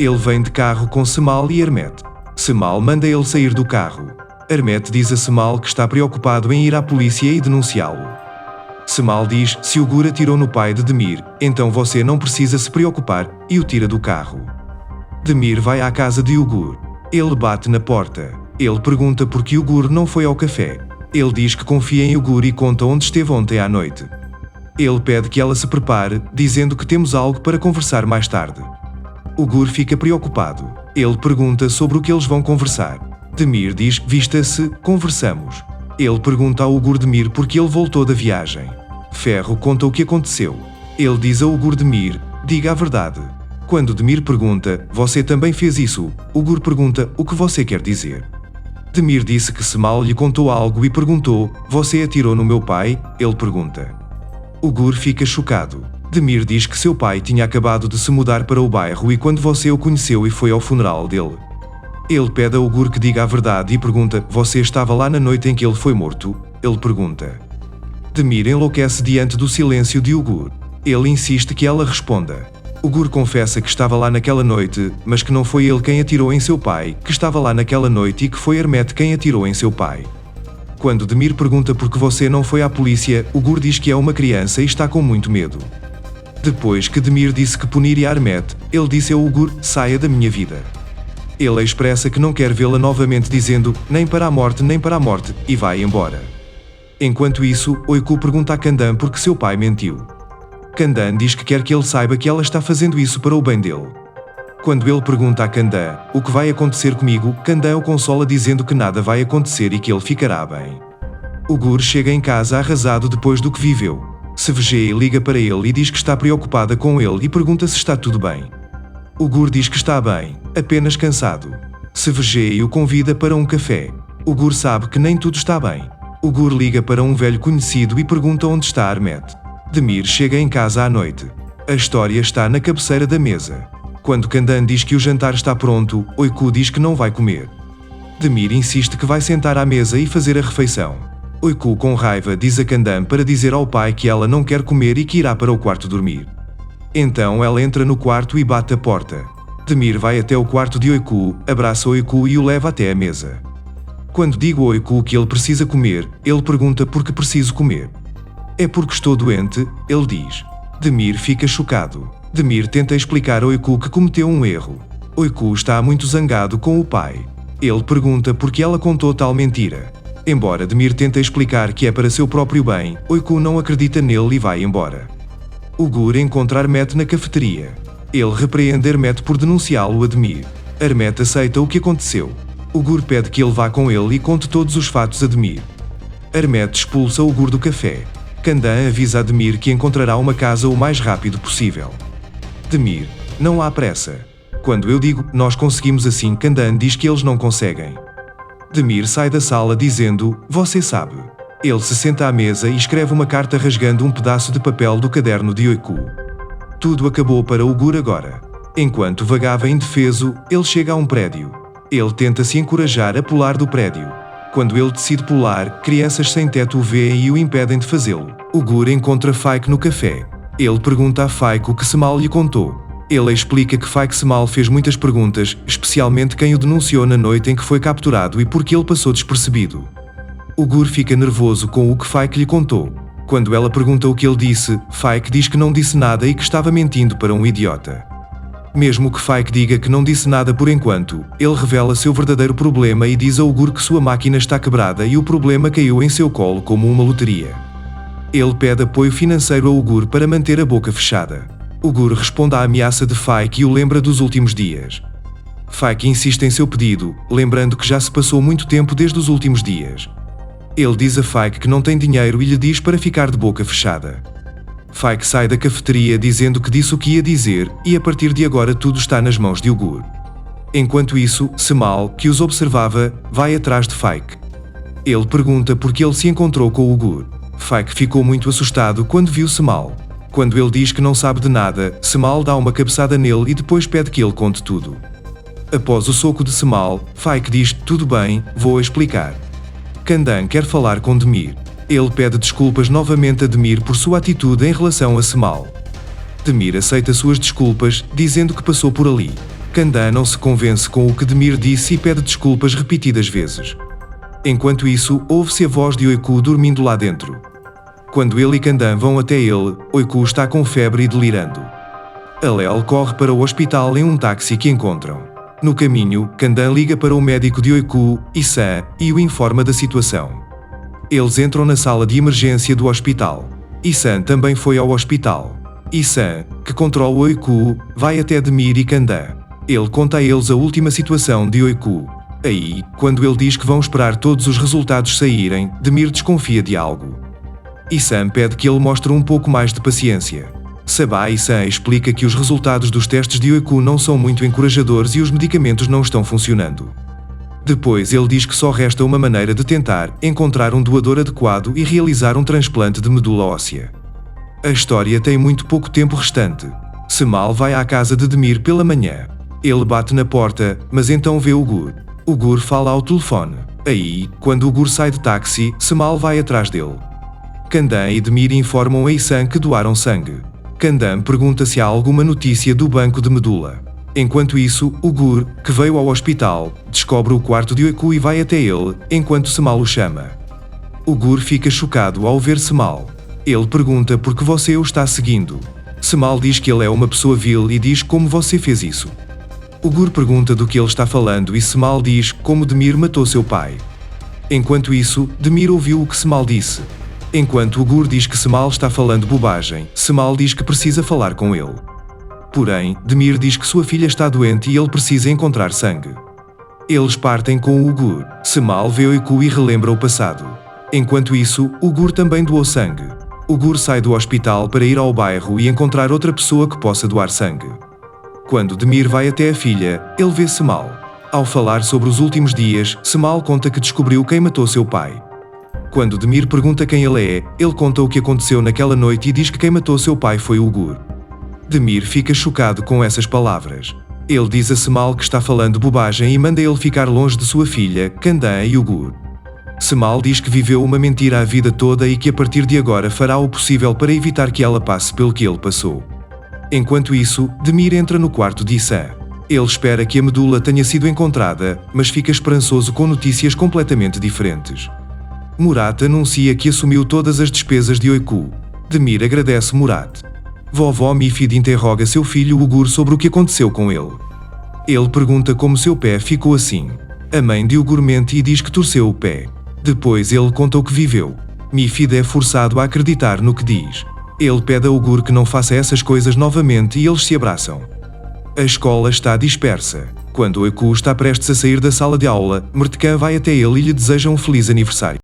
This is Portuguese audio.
Ele vem de carro com Cemal e Hermete. Cemal manda ele sair do carro. Hermete diz a Cemal que está preocupado em ir à polícia e denunciá-lo. Cemal diz: se o Gur atirou no pai de Demir, então você não precisa se preocupar, e o tira do carro. Demir vai à casa de Ugur. Ele bate na porta. Ele pergunta por que Ugur não foi ao café. Ele diz que confia em Ugur e conta onde esteve ontem à noite. Ele pede que ela se prepare, dizendo que temos algo para conversar mais tarde. Ugur fica preocupado. Ele pergunta sobre o que eles vão conversar. Demir diz: vista-se, conversamos. Ele pergunta ao Ugur Demir porque ele voltou da viagem. Ferro conta o que aconteceu. Ele diz a Ugur Demir: diga a verdade. Quando Demir pergunta: você também fez isso? Ugur pergunta: o que você quer dizer? Demir disse que Cemal lhe contou algo e perguntou: você atirou no meu pai? Ele pergunta. Ugur fica chocado. Demir diz que seu pai tinha acabado de se mudar para o bairro e quando você o conheceu e foi ao funeral dele. Ele pede a Ugur que diga a verdade e pergunta: você estava lá na noite em que ele foi morto? Ele pergunta. Demir enlouquece diante do silêncio de Ugur. Ele insiste que ela responda. Ugur confessa que estava lá naquela noite, mas que não foi ele quem atirou em seu pai, que estava lá naquela noite e que foi Hermete quem atirou em seu pai. Quando Demir pergunta por que você não foi à polícia, Ugur diz que é uma criança e está com muito medo. Depois que Demir disse que puniria Hermete, ele disse a Ugur: saia da minha vida. Ele expressa que não quer vê-la novamente dizendo: nem para a morte, e vai embora. Enquanto isso, Oiku pergunta a Kandan por que seu pai mentiu. Kandan diz que quer que ele saiba que ela está fazendo isso para o bem dele. Quando ele pergunta a Kandan: o que vai acontecer comigo, Kandan o consola dizendo que nada vai acontecer e que ele ficará bem. Ugur chega em casa arrasado depois do que viveu. Sevgei liga para ele e diz que está preocupada com ele e pergunta se está tudo bem. Ugur diz que está bem, apenas cansado. Sevgei o convida para um café. Ugur sabe que nem tudo está bem. Ugur liga para um velho conhecido e pergunta onde está Hermete. Demir chega em casa à noite. A história está na cabeceira da mesa. Quando Kandan diz que o jantar está pronto, Oiku diz que não vai comer. Demir insiste que vai sentar à mesa e fazer a refeição. Oiku, com raiva, diz a Kandan para dizer ao pai que ela não quer comer e que irá para o quarto dormir. Então ela entra no quarto e bate a porta. Demir vai até o quarto de Oiku, abraça Oiku e o leva até a mesa. Quando digo a Oiku que ele precisa comer, ele pergunta por que preciso comer. É porque estou doente, ele diz. Demir fica chocado. Demir tenta explicar a Oiku que cometeu um erro. Oiku está muito zangado com o pai. Ele pergunta por que ela contou tal mentira. Embora Demir tente explicar que é para seu próprio bem, Oiku não acredita nele e vai embora. Ugur encontra Hermete na cafeteria. Ele repreende Hermete por denunciá-lo a Demir. Hermete aceita o que aconteceu. Ugur pede que ele vá com ele e conte todos os fatos a Demir. Hermete expulsa Ugur do café. Kandan avisa a Demir que encontrará uma casa o mais rápido possível. Demir: não há pressa. Quando eu digo, nós conseguimos assim, Kandan diz que eles não conseguem. Demir sai da sala dizendo: você sabe. Ele se senta à mesa e escreve uma carta rasgando um pedaço de papel do caderno de Oiku. Tudo acabou para Ugur agora. Enquanto vagava indefeso, ele chega a um prédio. Ele tenta se encorajar a pular do prédio. Quando ele decide pular, crianças sem teto o veem e o impedem de fazê-lo. Ugur encontra Faik no café. Ele pergunta a Faik o que Cemal lhe contou. Ele explica que Faik Cemal fez muitas perguntas, especialmente quem o denunciou na noite em que foi capturado e por que ele passou despercebido. Ugur fica nervoso com o que Faik lhe contou. Quando ela pergunta o que ele disse, Faik diz que não disse nada e que estava mentindo para um idiota. Mesmo que Faik diga que não disse nada por enquanto, ele revela seu verdadeiro problema e diz a Ugur que sua máquina está quebrada e o problema caiu em seu colo como uma loteria. Ele pede apoio financeiro a Ugur para manter a boca fechada. Ugur responde à ameaça de Faik e o lembra dos últimos dias. Faik insiste em seu pedido, lembrando que já se passou muito tempo desde os últimos dias. Ele diz a Faik que não tem dinheiro e lhe diz para ficar de boca fechada. Faik sai da cafeteria dizendo que disse o que ia dizer, e a partir de agora tudo está nas mãos de Ugur. Enquanto isso, Cemal, que os observava, vai atrás de Faik. Ele pergunta por que ele se encontrou com Ugur. Faik ficou muito assustado quando viu Cemal. Quando ele diz que não sabe de nada, Cemal dá uma cabeçada nele e depois pede que ele conte tudo. Após o soco de Cemal, Faik diz: tudo bem, vou explicar. Kandan quer falar com Demir. Ele pede desculpas novamente a Demir por sua atitude em relação a Cemal. Demir aceita suas desculpas, dizendo que passou por ali. Candan não se convence com o que Demir disse e pede desculpas repetidas vezes. Enquanto isso, ouve-se a voz de Oiku dormindo lá dentro. Quando ele e Candan vão até ele, Oiku está com febre e delirando. Alel corre para o hospital em um táxi que encontram. No caminho, Candan liga para o médico de Oiku, Isan, e o informa da situação. Eles entram na sala de emergência do hospital. Isan também foi ao hospital. Isan, que controla Oiku, vai até Demir e Candan. Ele conta a eles a última situação de Oiku. Aí, quando ele diz que vão esperar todos os resultados saírem, Demir desconfia de algo. Isan pede que ele mostre um pouco mais de paciência. Sabah Isan explica que os resultados dos testes de Oiku não são muito encorajadores e os medicamentos não estão funcionando. Depois ele diz que só resta uma maneira de tentar encontrar um doador adequado e realizar um transplante de medula óssea. A história tem muito pouco tempo restante. Semal vai à casa de Demir pela manhã. Ele bate na porta, mas então vê o Gur. O Gur fala ao telefone. Aí, quando o Gur sai de táxi, Semal vai atrás dele. Candan e Demir informam a Isan que doaram sangue. Candan pergunta se há alguma notícia do banco de medula. Enquanto isso, o Gur, que veio ao hospital, descobre o quarto de Oiku e vai até ele, enquanto Semal o chama. O Gur fica chocado ao ver Semal. Ele pergunta por que você o está seguindo. Semal diz que ele é uma pessoa vil e diz como você fez isso. O Gur pergunta do que ele está falando e Semal diz como Demir matou seu pai. Enquanto isso, Demir ouviu o que Semal disse. Enquanto o Gur diz que Semal está falando bobagem, Semal diz que precisa falar com ele. Porém, Demir diz que sua filha está doente e ele precisa encontrar sangue. Eles partem com o Gur. Semal vê Oiku e relembra o passado. Enquanto isso, o Gur também doou sangue. O Gur sai do hospital para ir ao bairro e encontrar outra pessoa que possa doar sangue. Quando Demir vai até a filha, ele vê Semal. Ao falar sobre os últimos dias, Semal conta que descobriu quem matou seu pai. Quando Demir pergunta quem ele é, ele conta o que aconteceu naquela noite e diz que quem matou seu pai foi o Gur. Demir fica chocado com essas palavras. Ele diz a Semal que está falando bobagem e manda ele ficar longe de sua filha, Candan e o Gur. Semal diz que viveu uma mentira a vida toda e que a partir de agora fará o possível para evitar que ela passe pelo que ele passou. Enquanto isso, Demir entra no quarto de Isan. Ele espera que a medula tenha sido encontrada, mas fica esperançoso com notícias completamente diferentes. Murat anuncia que assumiu todas as despesas de Oiku. Demir agradece Murat. Vovó Mifid interroga seu filho Ugur sobre o que aconteceu com ele. Ele pergunta como seu pé ficou assim. A mãe de Ugur mente e diz que torceu o pé. Depois ele conta o que viveu. Mifid é forçado a acreditar no que diz. Ele pede a Ugur que não faça essas coisas novamente e eles se abraçam. A escola está dispersa. Quando Oiku está prestes a sair da sala de aula, Mertkan vai até ele e lhe deseja um feliz aniversário.